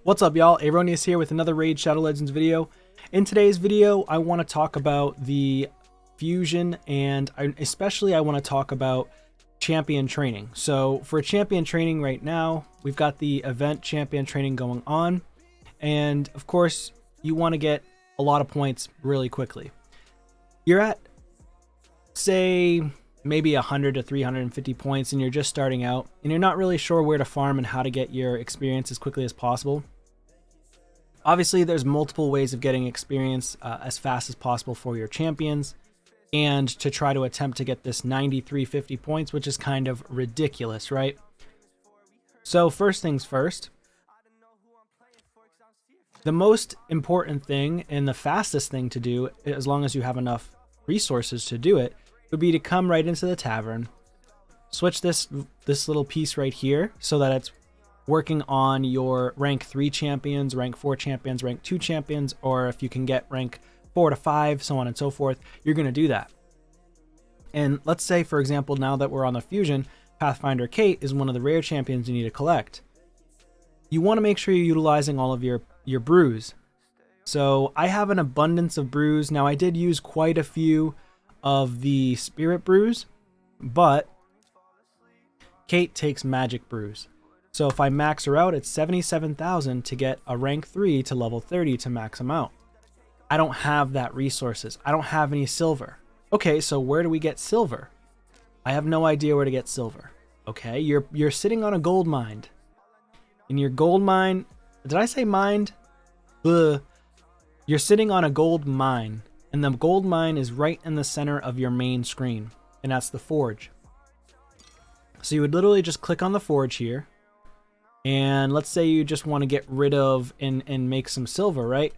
What's up, y'all? Aroneous here with another Raid Shadow Legends video. In today's video, I want to talk about the fusion, and especially I want to talk about champion training. So for champion training right now, we've got the event champion training going on, and of course, you want to get a lot of points really quickly. You're at, say, maybe 100 to 350 points, and you're just starting out, and you're not really sure where to farm and how to get your experience as quickly as possible. Obviously, there's multiple ways of getting experience as fast as possible for your champions, and to try to attempt to get this 9350 points, which is kind of ridiculous, right? So first things first, the most important thing and the fastest thing to do, as long as you have enough resources to do it, would be to come right into the tavern, switch this little piece right here so that it's working on your rank 3 champions, rank 4 champions, rank 2 champions, or if you can get rank 4 to 5, so on and so forth, you're going to do that. And let's say, for example, now that we're on the fusion, Pathfinder Kate is one of the rare champions you need to collect. You want to make sure you're utilizing all of your brews. So I have an abundance of brews. Now I did use quite a few of the spirit brews, but Kate takes magic brews. So if I max her out, it's 77,000 to get a rank 3 to level 30 to max them out. I don't have that resources. I don't have any silver. Okay, so where do we get silver? I have no idea where to get silver. Okay, you're sitting on a gold mine. In your gold mine, did I say mined? Ugh. You're sitting on a gold mine, and the gold mine is right in the center of your main screen, and that's the forge. So you would literally just click on the forge here, and let's say you just want to get rid of and make some silver, right?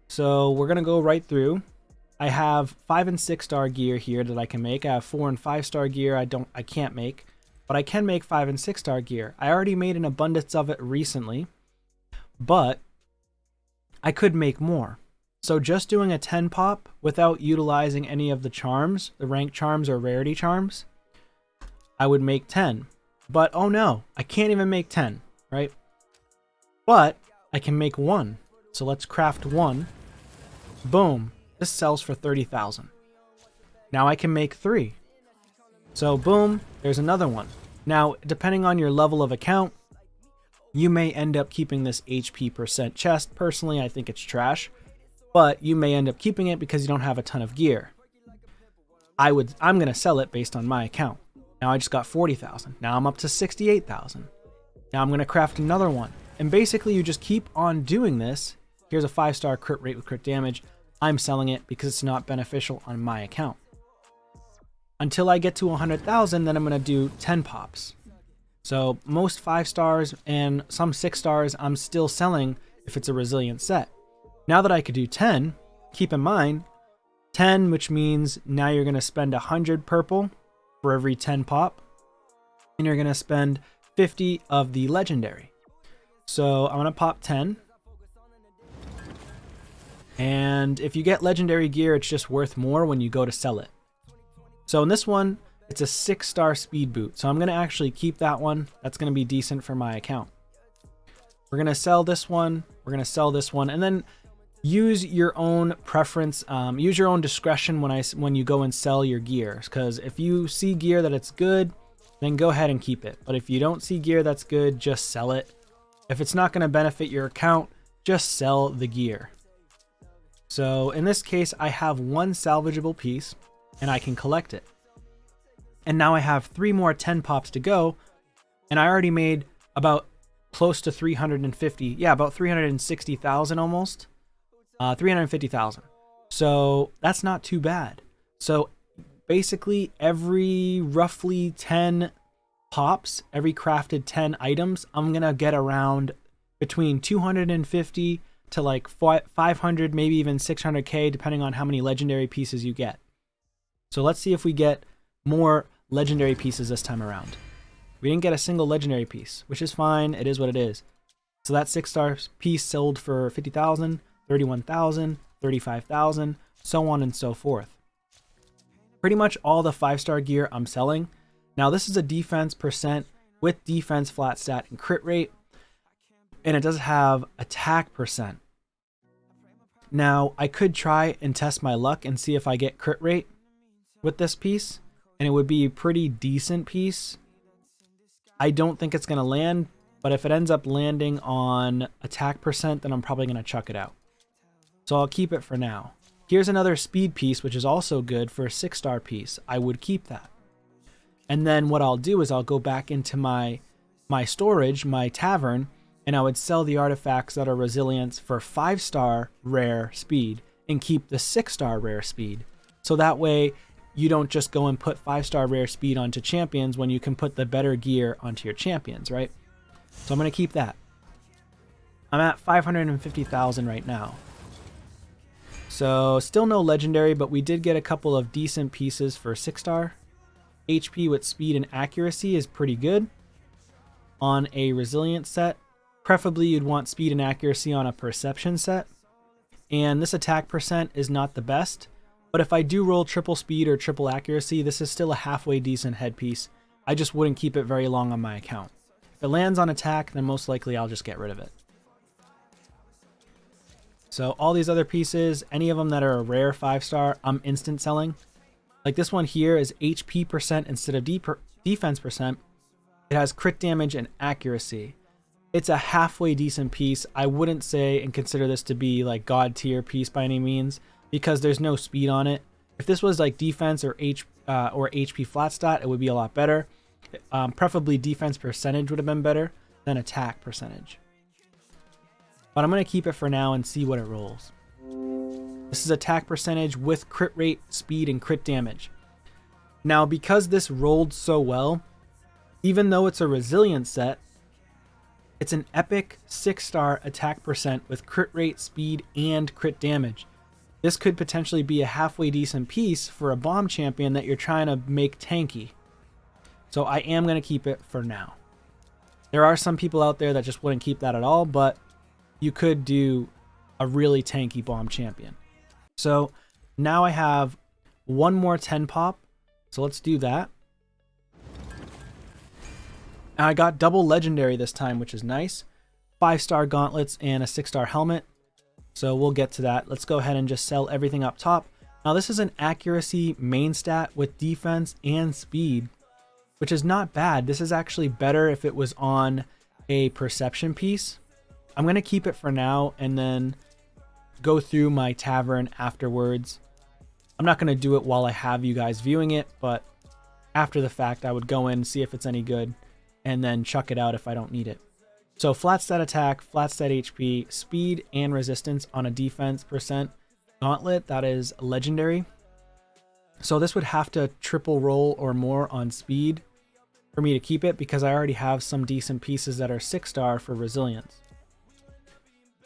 So we're gonna go right through. I have 5 and 6 star gear here that I can make. I have 4 and 5 star gear I can't make, but I can make 5 and 6 star gear. I already made an abundance of it recently, but I could make more. So just doing a 10 pop without utilizing any of the charms, the rank charms or rarity charms, I would make 10. But oh no, I can't even make 10, right? But I can make 1. So let's craft 1. Boom. This sells for 30,000. Now I can make 3. So boom, there's another one. Now, depending on your level of account, you may end up keeping this HP percent chest. Personally, I think it's trash, but you may end up keeping it because you don't have a ton of gear. I'm going to sell it based on my account. Now I just got 40,000. Now I'm up to 68,000. Now I'm going to craft another one. And basically you just keep on doing this. Here's a 5-star crit rate with crit damage. I'm selling it because it's not beneficial on my account. Until I get to 100,000, then I'm going to do 10 pops. So most 5 stars and some 6 stars I'm still selling if it's a resilient set. Now that I could do 10, keep in mind, 10, which means now you're going to spend 100 purple for every 10 pop, and you're going to spend 50 of the legendary. So I'm going to pop 10. And if you get legendary gear, it's just worth more when you go to sell it. So in this one, it's a 6-star speed boot. So I'm going to actually keep that one. That's going to be decent for my account. We're going to sell this one. We're going to sell this one. And then use your own preference. Use your own discretion when you go and sell your gear. Because if you see gear that it's good, then go ahead and keep it. But if you don't see gear that's good, just sell it. If it's not going to benefit your account, just sell the gear. So in this case, I have 1 salvageable piece and I can collect it. And now I have 3 more 10 pops to go, and I already made about close to 350, yeah, about 360,000 almost, 350,000. So that's not too bad. So basically every roughly 10 pops, every crafted 10 items, I'm gonna get around between 250 to like 500, maybe even 600k, depending on how many legendary pieces you get. So let's see if we get more legendary pieces this time around. We didn't get a single legendary piece, which is fine. It is what it is. So that 6-star piece sold for 50,000, 31,000, 35,000, so on and so forth. Pretty much all the 5-star gear I'm selling. Now this is a defense percent with defense, flat stat, and crit rate. and it does have attack percent. Now, I could try and test my luck and see if I get crit rate with this piece, and it would be a pretty decent piece. I don't think it's going to land, but if it ends up landing on attack percent, then I'm probably going to chuck it out. So I'll keep it for now. Here's another speed piece, which is also good for a 6-star piece. I would keep that. And then what I'll do is I'll go back into my storage, my tavern, and I would sell the artifacts that are resilience for 5-star rare speed and keep the 6-star rare speed. So that way you don't just go and put 5-star rare speed onto champions when you can put the better gear onto your champions, right? So I'm going to keep that. I'm at 550,000 right now. So still no legendary, but we did get a couple of decent pieces for 6-star. HP with speed and accuracy is pretty good on a resilience set. Preferably you'd want speed and accuracy on a perception set. And this attack percent is not the best, but if I do roll triple speed or triple accuracy, this is still a halfway decent headpiece. I just wouldn't keep it very long on my account. If it lands on attack, then most likely I'll just get rid of it. So all these other pieces, any of them that are a rare 5-star, I'm instant selling. Like this one here is HP percent instead of defense percent. It has crit damage and accuracy. It's a halfway decent piece. I wouldn't say and consider this to be like god tier piece by any means, because there's no speed on it. If this was like defense or HP flat stat, it would be a lot better. Preferably defense percentage would have been better than attack percentage. But I'm going to keep it for now and see what it rolls. This is attack percentage with crit rate, speed, and crit damage. Now, because this rolled so well, even though it's a resilience set, it's an epic 6-star attack percent with crit rate, speed, and crit damage. This could potentially be a halfway decent piece for a bomb champion that you're trying to make tanky. So I am going to keep it for now. There are some people out there that just wouldn't keep that at all, but you could do a really tanky bomb champion. So now I have one more 10 pop. So let's do that. And I got double legendary this time, which is nice. 5-star gauntlets and a 6-star helmet. So we'll get to that. Let's go ahead and just sell everything up top. Now this is an accuracy main stat with defense and speed, which is not bad. This is actually better if it was on a perception piece. I'm going to keep it for now and then go through my tavern afterwards. I'm not going to do it while I have you guys viewing it, but after the fact, I would go in, see if it's any good, and then chuck it out if I don't need it. So flat stat attack, flat stat HP, speed, and resistance on a defense percent gauntlet. That is legendary. So this would have to triple roll or more on speed for me to keep it, because I already have some decent pieces that are 6-star for resilience.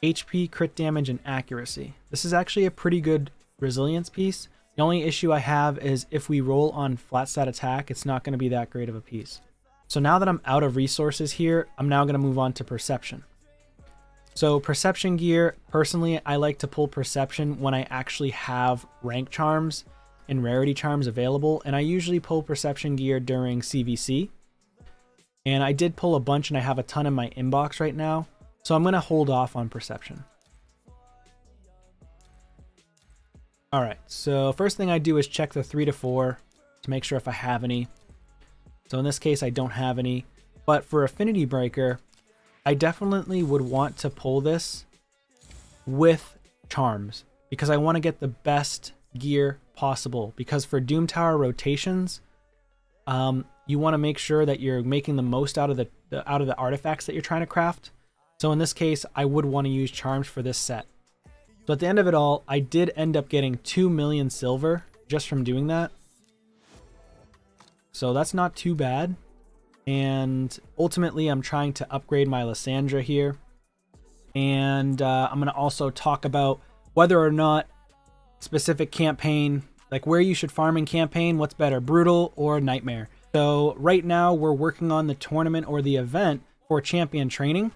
HP, crit damage, and accuracy. This is actually a pretty good resilience piece. The only issue I have is if we roll on flat stat attack, it's not going to be that great of a piece. So now that I'm out of resources here, I'm now going to move on to perception. So perception gear, personally, I like to pull perception when I actually have rank charms and rarity charms available, and I usually pull perception gear during CVC. And I did pull a bunch, and I have a ton in my inbox right now, so I'm going to hold off on perception. Alright, so first thing I do is check the 3 to 4 to make sure if I have any. So in this case, I don't have any. But for Affinity Breaker, I definitely would want to pull this with charms, because I want to get the best gear possible. Because for Doom Tower rotations, you want to make sure that you're making the most out of the artifacts that you're trying to craft. So in this case, I would want to use charms for this set. So at the end of it all, I did end up getting 2 million silver just from doing that. So that's not too bad. And ultimately, I'm trying to upgrade my Lysandra here. And I'm going to also talk about whether or not specific campaign, like where you should farm in campaign, what's better, Brutal or Nightmare. So right now, we're working on the tournament or the event for champion training.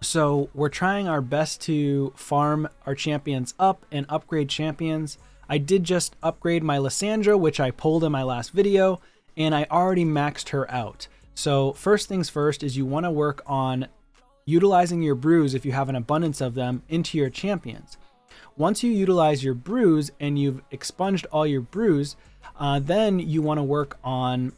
So we're trying our best to farm our champions up and upgrade champions. I did just upgrade my Lysandra, which I pulled in my last video, and I already maxed her out. So first things first is you want to work on utilizing your brews, if you have an abundance of them, into your champions. Once you utilize your brews and you've expunged all your brews, then you want to work on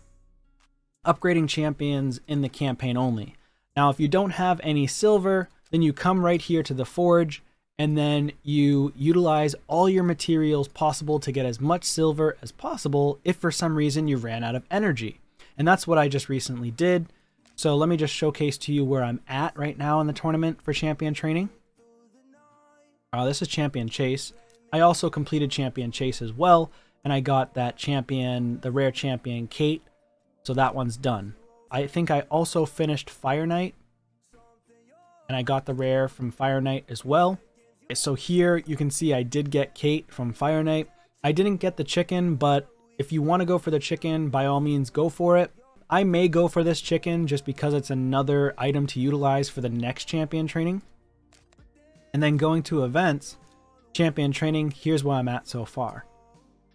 upgrading champions in the campaign only. Now, if you don't have any silver, then you come right here to the forge, and then you utilize all your materials possible to get as much silver as possible if for some reason you ran out of energy. And that's what I just recently did. So let me just showcase to you where I'm at right now in the tournament for champion training. This is champion chase. I also completed champion chase as well, and I got that champion, the rare champion Kate. So that one's done. I think I also finished Fire Knight, and I got the rare from Fire Knight as well. So here you can see I did get Kate from Fire Knight. I didn't get the chicken, but if you want to go for the chicken, by all means go for it. I may go for this chicken just because it's another item to utilize for the next champion training. And then going to events, champion training, here's where I'm at so far.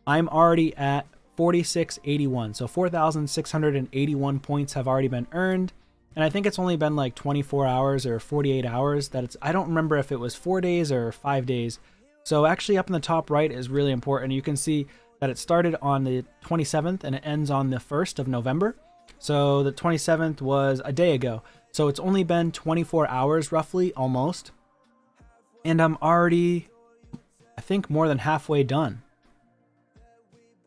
I'm already at 4681, so 4,681 points have already been earned. And I think it's only been like 24 hours or 48 hours that it's, I don't remember if it was 4 days or 5 days. So actually up in the top right is really important. You can see that it started on the 27th and it ends on the 1st of November. So the 27th was a day ago. So it's only been 24 hours roughly, almost. And I'm already, I think, more than halfway done.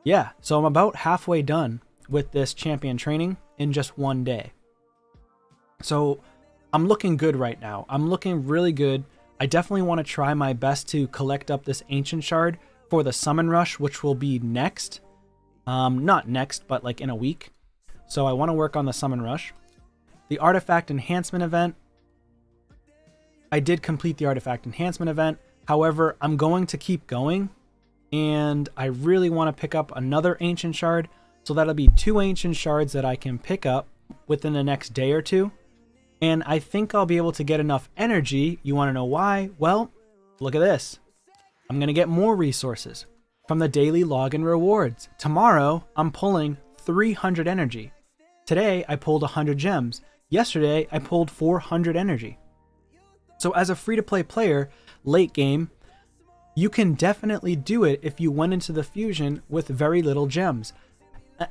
Yeah, so I'm about halfway done with this champion training in just one day. So I'm looking good right now. I'm looking really good. I definitely want to try my best to collect up this ancient shard for the summon rush, which will be next. Not next, but like in a week. So I want to work on the summon rush. The artifact enhancement event. I did complete the artifact enhancement event. However, I'm going to keep going. And I really want to pick up another ancient shard. So that'll be 2 ancient shards that I can pick up within the next day or 2. And I think I'll be able to get enough energy. You want to know why? Well, look at this. I'm going to get more resources from the daily login rewards. Tomorrow, I'm pulling 300 energy. Today, I pulled 100 gems. Yesterday, I pulled 400 energy. So as a free-to-play player, late game, you can definitely do it if you went into the fusion with very little gems.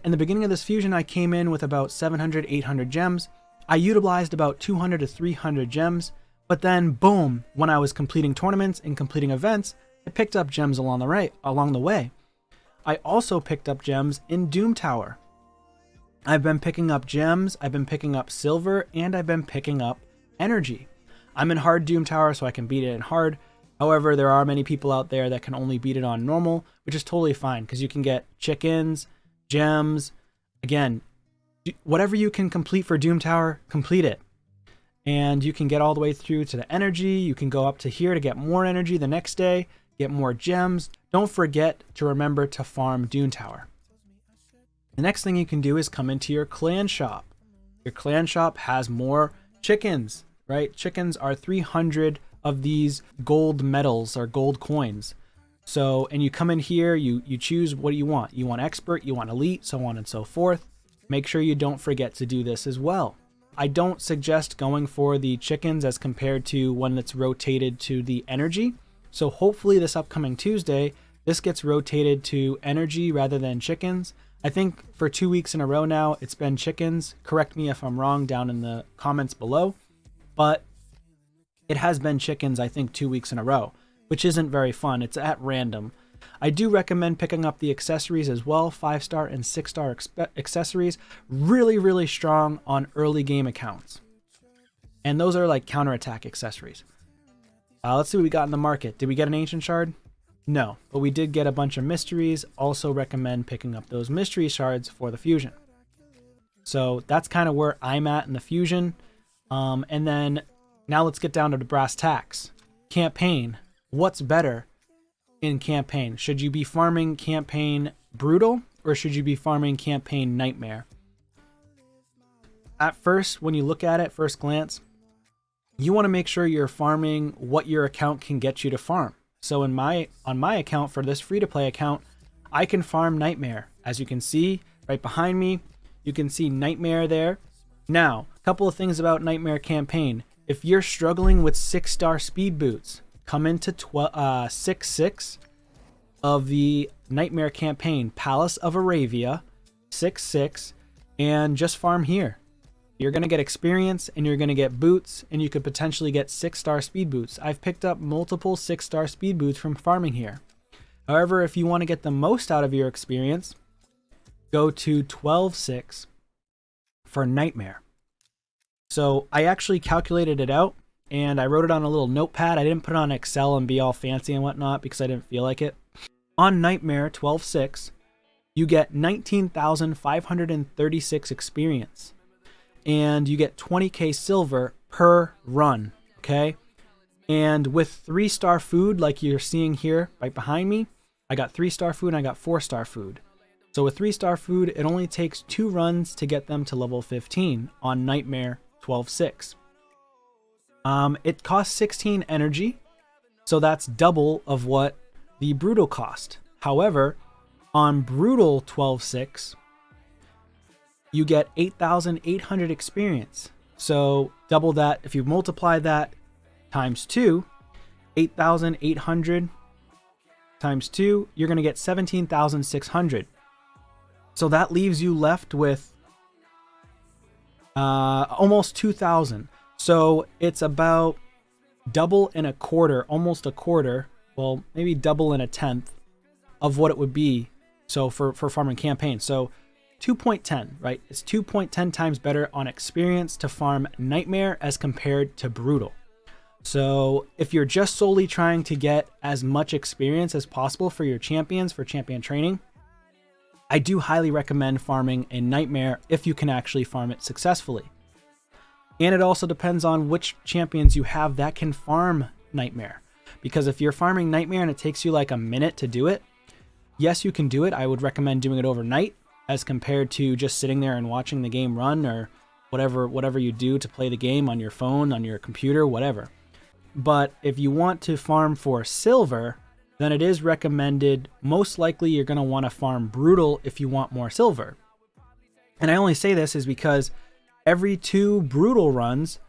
In the beginning of this fusion, I came in with about 700, 800 gems. I utilized about 200 to 300 gems, but then boom, when I was completing tournaments and completing events, I picked up gems along the way. I also picked up gems in Doom Tower. I've been picking up gems, I've been picking up silver, and I've been picking up energy. I'm in hard Doom Tower, so I can beat it in hard. However, there are many people out there that can only beat it on normal, which is totally fine because you can get chickens, gems. Again, whatever you can complete for Doom Tower, complete it. And you can get all the way through to the energy. You can go up to here to get more energy the next day, get more gems. Don't forget to remember to farm Doom Tower. The next thing you can do is come into your clan shop. Your clan shop has more chickens, right? Chickens are 300 of these gold medals or gold coins. So, and you come in here, you choose what you want. You want expert, you want elite, so on and so forth. Make sure you don't forget to do this as well. I don't suggest going for the chickens as compared to when it's rotated to the energy. So hopefully this upcoming Tuesday, this gets rotated to energy rather than chickens. I think for 2 weeks in a row now, it's been chickens. Correct me if I'm wrong down in the comments below. But it has been chickens, I think, 2 weeks in a row, which isn't very fun. It's at random. I do recommend picking up the accessories as well, 5-star and 6-star accessories. Really, really strong on early game accounts. And those are like counterattack accessories. Let's see what we got in the market. Did we get an ancient shard? No, but we did get a bunch of mysteries. Also recommend picking up those mystery shards for the fusion. So that's kind of where I'm at in the fusion. And then now let's get down to the brass tacks. Campaign. What's better in campaign? Should you be farming campaign brutal or should you be farming campaign nightmare? At first, when you look at it, first glance, you want to make sure you're farming what your account can get you to farm. So on my account, for this free-to-play account, I can farm nightmare. As you can see right behind me, you can see nightmare there. Now, a couple of things about nightmare campaign. if you're struggling with 6-star speed boots, come into 6-6 of the Nightmare campaign, Palace of Aravia, 6-6, and just farm here. You're going to get experience and you're going to get boots, and you could potentially get 6-star speed boots. I've picked up multiple 6-star speed boots from farming here. However, if you want to get the most out of your experience, go to 12-6 for Nightmare. So I actually calculated it out and I wrote it on a little notepad. I didn't put it on Excel and be all fancy and whatnot because I didn't feel like it. On Nightmare 12-6, you get 19,536 experience. And you get 20k silver per run, okay? And with 3-star food, like you're seeing here right behind me, I got 3-star food and I got 4-star food. So with 3-star food, it only takes 2 runs to get them to level 15 on Nightmare 12-6. It costs 16 energy, so that's double of what the Brutal cost. However, on Brutal 12-6, you get 8,800 experience. So double that. If you multiply that times 2, 8,800 times 2, you're going to get 17,600. So that leaves you left with almost 2,000. So it's about double and a quarter, almost a quarter, well, maybe double and a tenth of what it would be. So for farming campaigns. So 2.10, right? It's 2.10 times better on experience to farm Nightmare as compared to Brutal. So if you're just solely trying to get as much experience as possible for your champions, for champion training, I do highly recommend farming a Nightmare if you can actually farm it successfully. And it also depends on which champions you have that can farm Nightmare. Because if you're farming Nightmare and it takes you like a minute to do it, yes, you can do it. I would recommend doing it overnight, as compared to just sitting there and watching the game run, or whatever you do to play the game on your phone, on your computer, whatever. But if you want to farm for silver, then it is recommended, most likely you're going to want to farm Brutal if you want more silver. And I only say this is because every 2 Brutal runs,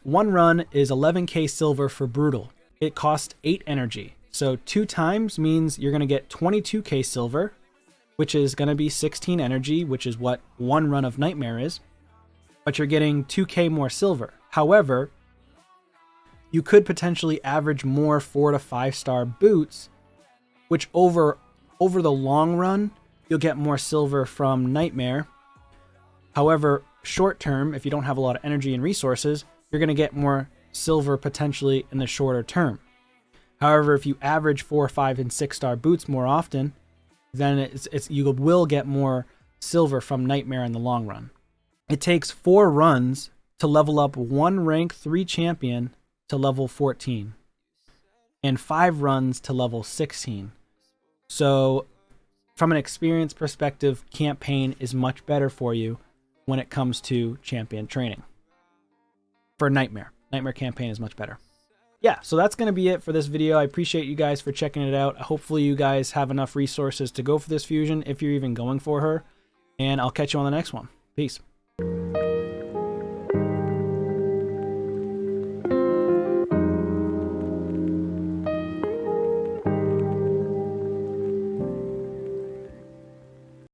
1 run is 11k silver for Brutal. It costs 8 energy. So 2 times means you're going to get 22k silver, which is going to be 16 energy, which is what 1 run of Nightmare is, but you're getting 2k more silver. However, you could potentially average more 4 to 5-star boots, which over the long run, you'll get more silver from Nightmare. However, short term, if you don't have a lot of energy and resources, you're going to get more silver potentially in the shorter term. However, if you average 4, 5, and 6-star boots more often, then you will get more silver from Nightmare in the long run. It takes 4 runs to level up 1 rank 3 champion to level 14, and 5 runs to level 16. So from an experience perspective, campaign is much better for you when it comes to champion training. For Nightmare campaign is much better. Yeah, so that's going to be it for this video. I appreciate you guys for checking it out. Hopefully you guys have enough resources to go for this fusion if you're even going for her. And I'll catch you on the next one. Peace.